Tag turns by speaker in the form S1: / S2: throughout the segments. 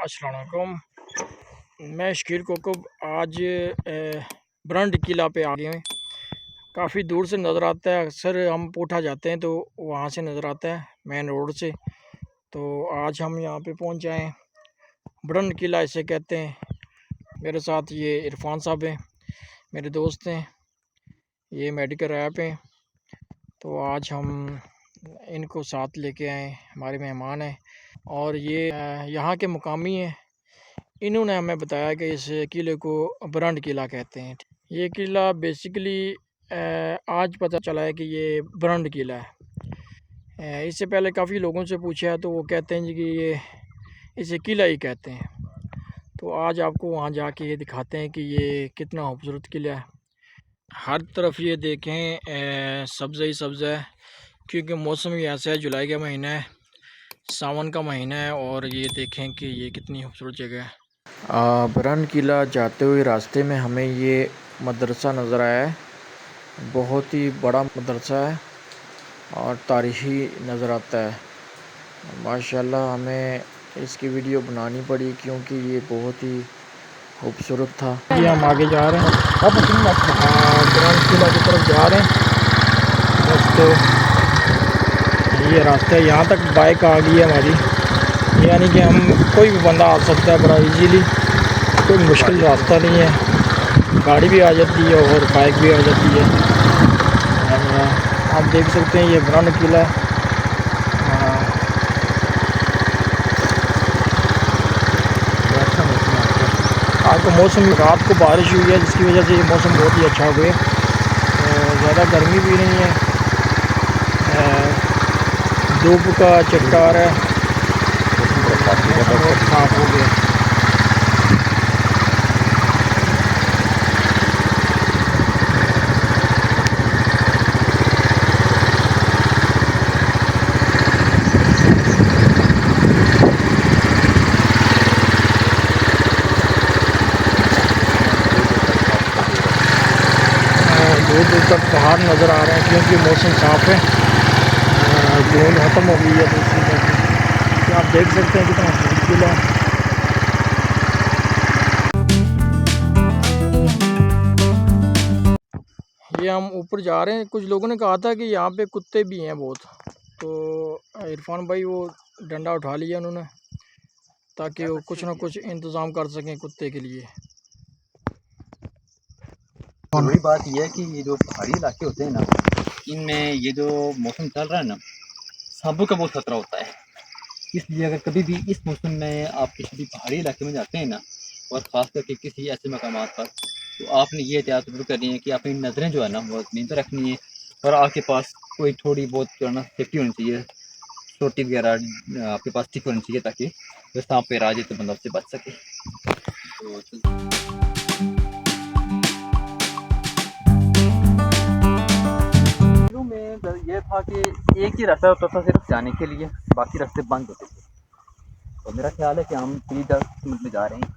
S1: अस्सलाम वालेकुम। मैं शकीर कोकब आज ब्रंड किला पे आ गए हैं। काफ़ी दूर से नज़र आता है, अक्सर हम पोठा जाते हैं तो वहाँ से नज़र आता है मेन रोड से। तो आज हम यहाँ पे पहुँच जाए हैं, ब्रंड किला इसे कहते हैं। मेरे साथ ये इरफान साहब हैं, मेरे दोस्त हैं, ये मेडिकल रैप हैं। तो आज हम इनको साथ लेके आए, हमारे मेहमान हैं और ये यहाँ के मुकामी हैं। इन्होंने हमें बताया कि इस किले को ब्रंड किला कहते हैं। ये किला बेसिकली आज पता चला है कि ये ब्रंड किला है। इससे पहले काफ़ी लोगों से पूछा है तो वो कहते हैं जी कि ये इसे किला ही कहते हैं। तो आज आपको वहाँ जाके ये दिखाते हैं कि ये कितना खूबसूरत किला है। हर तरफ ये देखें सब्ज़ ही सब्ज़ है, क्योंकि मौसम ही ऐसा है, जुलाई का महीना है, सावन का महीना है। और ये देखें कि ये कितनी खूबसूरत जगह है। ब्रंड किला जाते हुए रास्ते में हमें ये मदरसा नज़र आया है। बहुत ही बड़ा मदरसा है और तारीख़ी नज़र आता है। माशाल्लाह हमें इसकी वीडियो बनानी पड़ी क्योंकि ये बहुत ही खूबसूरत था। ये हम आगे जा रहे हैं, ब्रंड किला की तरफ जा रहे हैं। दोस्तों ये रास्ता है, यहाँ तक बाइक आ गई है हमारी, यानी कि हम कोई भी बंदा आ सकता है बड़ा इजीली। कोई मुश्किल रास्ता नहीं है, गाड़ी भी आ जाती है और बाइक भी आ जाती है। आप देख सकते हैं ये ब्रंड किला है। आज तो मौसम, रात को बारिश हुई है जिसकी वजह से ये मौसम बहुत ही अच्छा हो गया। ज़्यादा गर्मी भी नहीं है, धूप का चटकार है, बहुत साफ हो गया। दूर दूर तक पहाड़ नज़र आ रहे हैं क्योंकि मौसम साफ़ है। धूल ख़त्म हो गई है दूसरी तरफ। तो आप देख सकते हैं कितना खूबसूरत किला है। ये हम ऊपर जा रहे हैं। कुछ लोगों ने कहा था कि यहाँ पे कुत्ते भी हैं बहुत, तो इरफान भाई वो डंडा उठा लिया उन्होंने ताकि वो कुछ ना कुछ इंतज़ाम कर सकें कुत्ते के लिए।
S2: वही बात यह है कि ये जो पहाड़ी इलाके होते हैं ना, इनमें ये जो मौसम चल रहा है ना, सांपों का बहुत खतरा होता है। इसलिए अगर कभी भी इस मौसम में आप किसी भी पहाड़ी इलाके में जाते हैं ना, और ख़ास करके किसी ऐसे मकाम पर, तो आपने ये एहतियात जरूर करनी है कि अपनी नज़रें जो है ना वो ज़मीन पर रखनी है, और आपके पास कोई थोड़ी बहुत जो है ना सेफ्टी होनी चाहिए, छोटी वगैरह आपके पास ठीक होनी चाहिए ताकि जो सांप पे आ जाए तो बंदा उससे बच सके। तो में ये था कि एक ही रास्ता होता था सिर्फ जाने के लिए, बाकी रास्ते बंद होते थे। तो मेरा ख्याल है कि हम 3-10 मिनट में जा रहे हैं।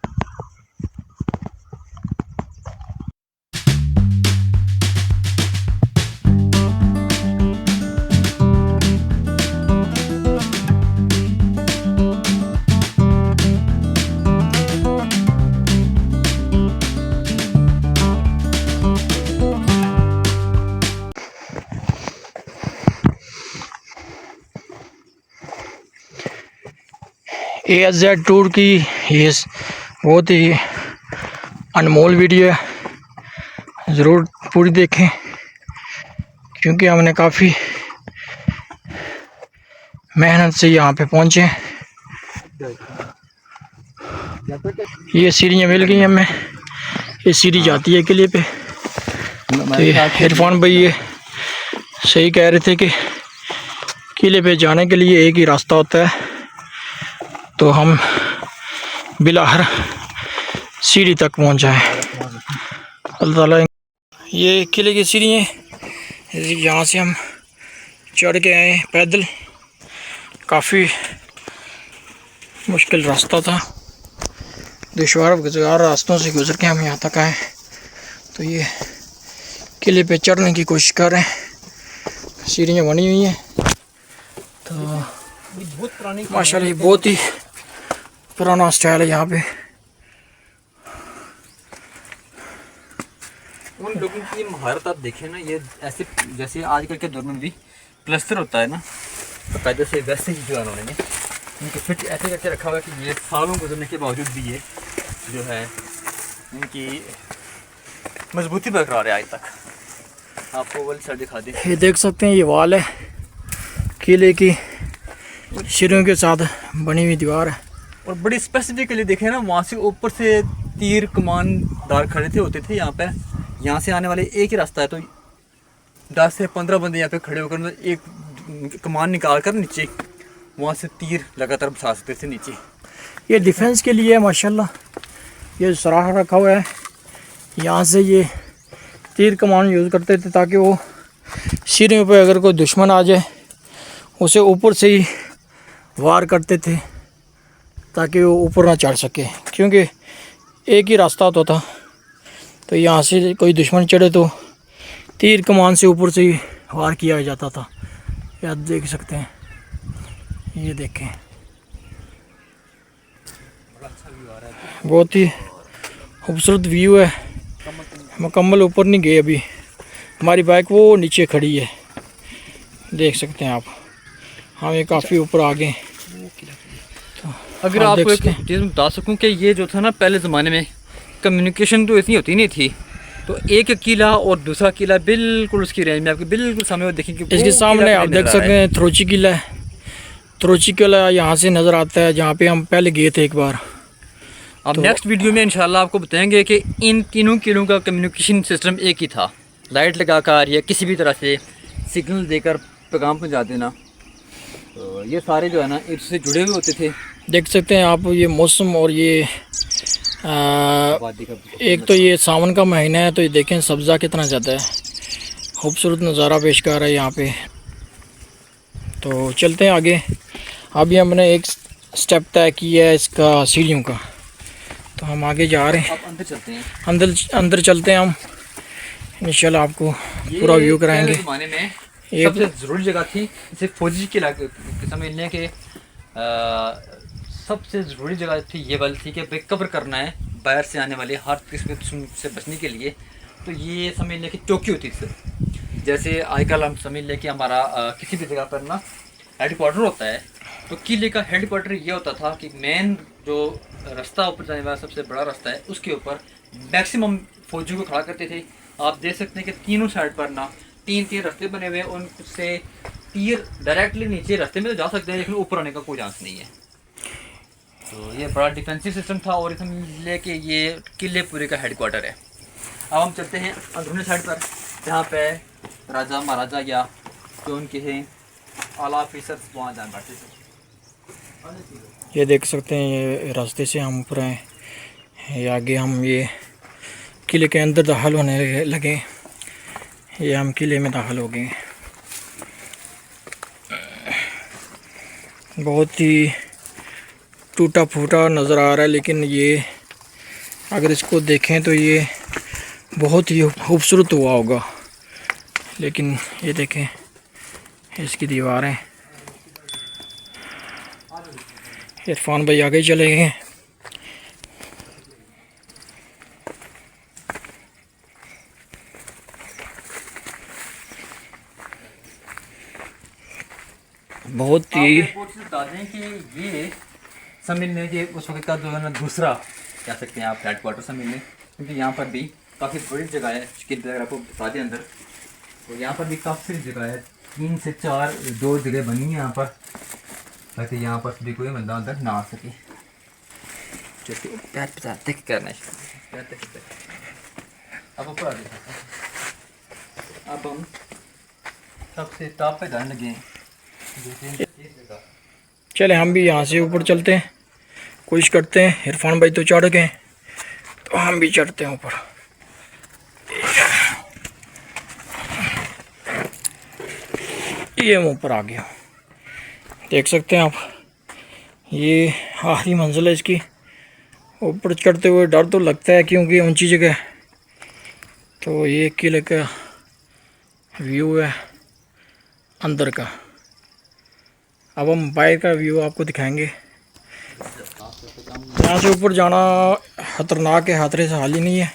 S1: ASZ टूर की ये बहुत ही अनमोल वीडियो है, ज़रूर पूरी देखें क्योंकि हमने काफ़ी मेहनत से यहाँ पे पहुँचे। ये सीढ़ियाँ मिल गई हमें, ये सीढ़ी जाती है किले पे। तो इरफान भाई ये सही कह रहे थे कि किले पे जाने के लिए एक ही रास्ता होता है, तो हम बिलाहर सीढ़ी तक पहुँच जाए। अल्लाह ताला। ये किले की सीढ़ी है, यहाँ से हम चढ़ के आए पैदल। काफ़ी मुश्किल रास्ता था, दुश्वार गुज़ार रास्तों से गुज़र के हम यहाँ तक आए। तो ये किले पे चढ़ने की कोशिश कर रहे हैं, सीढ़ियाँ बनी हुई हैं। तो माशाल्लाह ये बहुत ही पुराना स्टाइल है यहाँ पे।
S2: उन लोगों की महारत आप देखें ना, ये ऐसे जैसे आजकल के दौर में भी प्लस्तर होता है ना, बाकायदे से वैसे ही जो है उन्होंने इनके फिट ऐसे करके रखा हुआ है कि ये सालों गुजरने के बावजूद भी ये जो है इनकी मजबूती बरकरार है आज तक। आपको वाली साइड दिखा दें,
S1: ये देख सकते हैं, ये वाल है किले की, सीढ़ियों के साथ बनी हुई दीवार है।
S2: और बड़ी स्पेसिफिकली देखें ना, वहाँ से ऊपर से तीर कमानदार खड़े थे होते थे यहाँ पे। यहाँ से आने वाले एक ही रास्ता है, तो 10 से 15 बंदे यहाँ पे खड़े होकर मतलब एक कमान निकाल कर नीचे वहाँ से तीर लगातार बसा सकते थे नीचे।
S1: ये डिफेंस के लिए है माशाल्लाह। ये सराह रखा हुआ है, यहाँ से ये तीर कमान यूज़ करते थे ताकि वो सीढ़ियों पे अगर कोई दुश्मन आ जाए उसे ऊपर से ही वार करते थे ताकि वो ऊपर ना चढ़ सके, क्योंकि एक ही रास्ता होता था। तो यहाँ से कोई दुश्मन चढ़े तो तीर कमान से ऊपर से ही वार किया जाता था। ये आप देख सकते हैं, ये देखें, बहुत ही खूबसूरत व्यू है। मुकम्मल ऊपर नहीं गए अभी, हमारी बाइक वो नीचे खड़ी है, देख सकते हैं आप। हम ये काफ़ी ऊपर आ गए। तो
S2: अगर आपको एक चीज़ बता सकूं कि ये जो था ना, पहले ज़माने में कम्युनिकेशन तो इतनी होती नहीं थी, तो एक किला और दूसरा किला बिल्कुल उसकी रेंज में आपके बिल्कुल सामने देखेंगे।
S1: इसके सामने आप देख सकते हैं थ्रोची किला है। थ्रोची किला यहाँ से नज़र आता है, जहाँ पे हम पहले गए थे एक बार।
S2: अब नेक्स्ट वीडियो में इंशाल्लाह आपको बताएंगे कि इन तीनों किलों का कम्युनिकेशन सिस्टम एक ही था, लाइट लगाकर या किसी भी तरह से सिग्नल देकर पैगाम पहुँचा देना। तो ये सारे जो है ना एक से जुड़े हुए होते थे।
S1: देख सकते हैं आप ये मौसम, और ये एक तो ये सावन का महीना है, तो ये देखें सब्ज़ा कितना ज़्यादा है, खूबसूरत नज़ारा पेश कर रहा है यहाँ पे। तो चलते हैं आगे। अभी हमने एक स्टेप तय किया है इसका सीढ़ियों का, तो हम आगे जा रहे हैं।
S2: आप अंदर चलते हैं,
S1: अंदर चलते हैं हम, इंशाल्लाह आपको पूरा व्यू कराएंगे।
S2: ज़माने में सबसे ज़रूरी जगह थी, इसे फौजी के इलाके समझने के सबसे ज़रूरी जगह थी ये वाली थी कि भाई कब्र करना है बाहर से आने वाले हर किस्म से बचने के लिए। तो ये समझ लें कि चौकी होती थी। जैसे आजकल हम समझ लें कि हमारा किसी भी जगह पर ना हेडक्वार्टर होता है, तो किले का हेडक्वार्टर ये होता था कि मेन जो रास्ता ऊपर जाने वाला सबसे बड़ा रास्ता है उसके ऊपर मैक्सिमम फौजियों को खड़ा करते थे। आप देख सकते हैं कि तीनों साइड पर ना तीन रास्ते बने हुए हैं, उनसे तीर डायरेक्टली नीचे रास्ते में तो जा सकते हैं, लेकिन ऊपर आने का कोई चांस नहीं है। तो ये बड़ा डिफेंसिव सिस्टम था, और इसमें लेके ये किले पूरे का हेडक्वार्टर है। अब हम चलते हैं अंदरूनी साइड पर, जहाँ पे राजा महाराजा या जो उनके हैं आला ऑफिसर्स वहाँ जान बैठते थे।
S1: ये देख सकते हैं, ये रास्ते से हम ऊपर आए, ये आगे हम ये किले के अंदर दाखिल होने लगे। ये हम किले में दाखिल हो गए। बहुत ही टूटा फूटा नज़र आ रहा है, लेकिन ये अगर इसको देखें तो ये बहुत ही खूबसूरत हुआ होगा। लेकिन ये देखें इसकी दीवारें। इरफान भाई आगे चले गए। बहुत ही
S2: बता दें कि ये समझ लें कि उस वक्त का जो है ना दूसरा कह सकते हैं आप हेडक्वार्टर समझ लें, क्योंकि यहाँ पर भी काफ़ी बड़ी जगह है। अगर आपको बता दें अंदर, तो यहाँ पर भी काफ़ी जगह है, 3 से 4 दो जगह बनी है यहाँ पर, ताकि यहाँ पर भी कोई बंदा अंदर ना आ सके। जैसे पैर पचाते करना है। अब ऊपर आ जाए, अब हम सबसे टॉप पे जाने लगे हैं।
S1: चले हम भी यहाँ से ऊपर चलते हैं, कोशिश करते हैं। इरफान भाई तो चढ़ गए, तो हम भी चढ़ते हैं ऊपर। ये हम ऊपर आ गया, देख सकते हैं आप। ये आखिरी मंजिल है इसकी। ऊपर चढ़ते हुए डर तो लगता है क्योंकि ऊंची जगह है। तो ये किले का व्यू है अंदर का। अब हम बाहर का व्यू आपको दिखाएंगे। यहाँ से ऊपर जाना खतरनाक है, खतरे से हाल ही नहीं है,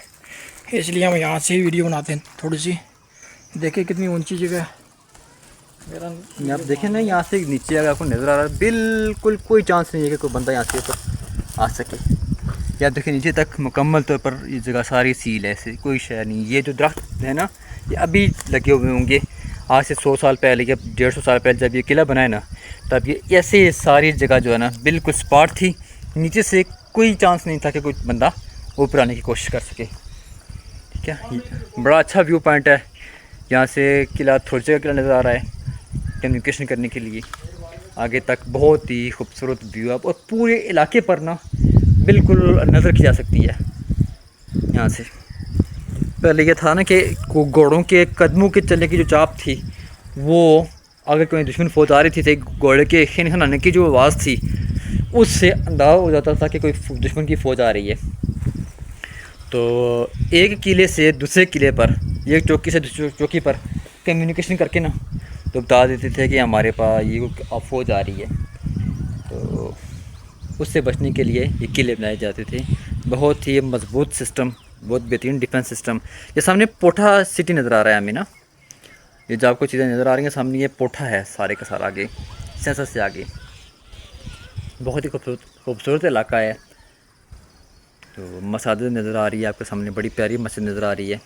S1: इसलिए हम यहाँ से ही वीडियो बनाते हैं थोड़ी सी। देखिए कितनी ऊंची जगह है। मेरा
S2: ये आप देखें ना, यहाँ से नीचे अगर आपको नज़र आ रहा है, बिल्कुल कोई चांस नहीं है कि कोई बंदा यहाँ से ऊपर आ सके। या देखिए नीचे तक मुकम्मल तौर पर ये जगह सारी सील है, ऐसे कोई शय नहीं। ये जो दरख्त है ना, ये अभी लगे हुए होंगे। आज से 100 साल पहले या 150 साल पहले जब ये किला बनाया ना, तब ये ऐसे सारी जगह जो है ना बिल्कुल स्पॉट थी। नीचे से कोई चांस नहीं था कि कोई बंदा ऊपर आने की कोशिश कर सके। ठीक है, बड़ा अच्छा व्यू पॉइंट है। यहाँ से किला, थोड़ी जगह किला नज़र आ रहा है कम्युनिकेशन करने के लिए। आगे तक बहुत ही खूबसूरत व्यू है और पूरे इलाके पर ना बिल्कुल नज़र की जा सकती है यहाँ से। पहले ये था ना कि घोड़ों के कदमों के चलने की जो चाप थी, वो अगर कोई दुश्मन फौज आ रही थी तो घोड़े के खिन खनाने की जो आवाज़ थी, उससे अंदाज़ा हो जाता था कि कोई दुश्मन की फ़ौज आ रही है। तो एक किले से दूसरे किले पर, एक चौकी से दूसरी चौकी पर कम्युनिकेशन करके ना तो बता देते थे कि हमारे पास ये फ़ौज आ रही है। तो उससे बचने के लिए ये किले बनाए जाते थे। बहुत ही मजबूत सिस्टम, बहुत बेहतरीन डिफेंस सिस्टम। ये सामने पोठा सिटी नज़र आ रहा है हमें ना, ये जो आपको चीज़ें नज़र आ रही हैं सामने, ये पोठा है सारे का सारा आगे, सेंसर से आगे। बहुत ही खूबसूरत इलाका है। तो मसाजिद नज़र आ रही है आपके सामने, बड़ी प्यारी मस्जिद नज़र आ रही है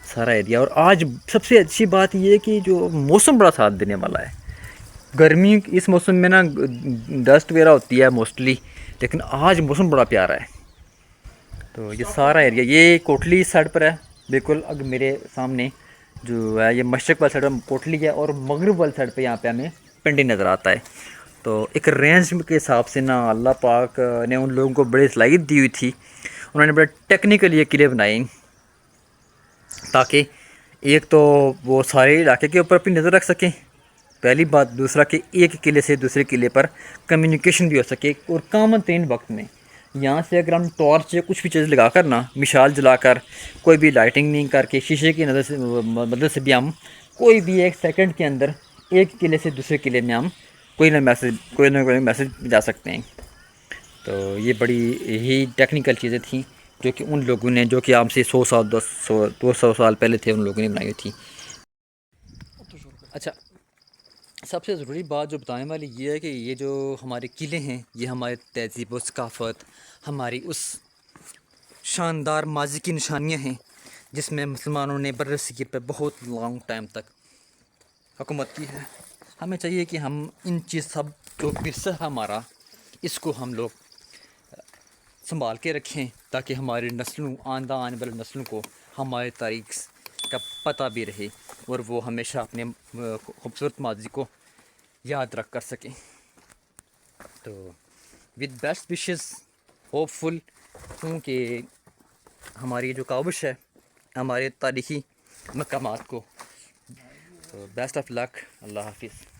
S2: सारा एरिया। और आज सबसे अच्छी बात ये है कि जो मौसम बड़ा साथ देने वाला है। गर्मी इस मौसम में ना डस्ट वगैरह होती है मोस्टली, लेकिन आज मौसम बड़ा प्यारा है। तो ये सारा एरिया, ये कोटली साइड पर है बिल्कुल। अगर मेरे सामने जो है ये मशरक़ वाली साइड पर कोटली है, और मगरब वाली साइड पे यहाँ पे हमें पिंडी नज़र आता है। तो एक रेंज के हिसाब से ना अल्लाह पाक ने उन लोगों को बड़ी सलाहियत दी हुई थी। उन्होंने बड़े टेक्निकल ये किले बनाए ताकि एक तो वो सारे इलाके के ऊपर अपनी नज़र रख सकें, पहली बात। दूसरा कि एक किले से दूसरे किले पर कम्युनिकेशन भी हो सके, और कॉमन तरीन वक्त में यहाँ से अगर हम टॉर्च या कुछ भी चीज़ लगाकर ना, मिसाल जलाकर, कोई भी लाइटिंग नहीं करके, शीशे की नज़र से मदद से भी हम कोई भी 1 सेकंड के अंदर एक किले से दूसरे किले में हम कोई ना कोई मैसेज जा सकते हैं। तो ये बड़ी ही टेक्निकल चीज़ें थी जो कि उन लोगों ने, जो कि हमसे 100 साल 200 साल पहले थे, उन लोगों ने बनाई थी। अच्छा, सबसे ज़रूरी बात जो बताने वाली ये है कि ये जो हमारे किले हैं, ये हमारे तहज़ीब व सकाफ़त, हमारी उस शानदार माजी की निशानियाँ हैं जिसमें मुसलमानों ने बरसगीर पर बहुत लॉन्ग टाइम तक हुकूमत की है। हमें चाहिए कि हम इन चीज़ सब जो विरसा है हमारा, इसको हम लोग संभाल के रखें, ताकि हमारी नस्लों, आने वाली नस्लों को हमारी तारीख का पता भी रहे, और वो हमेशा अपने खूबसूरत माजी को याद रख कर सकें। तो विद बेस्ट विशेस, होपफुल हूँ कि हमारी जो काविश है हमारे तारीख़ी मकामात को। तो बेस्ट ऑफ लक, अल्लाह हाफिज़।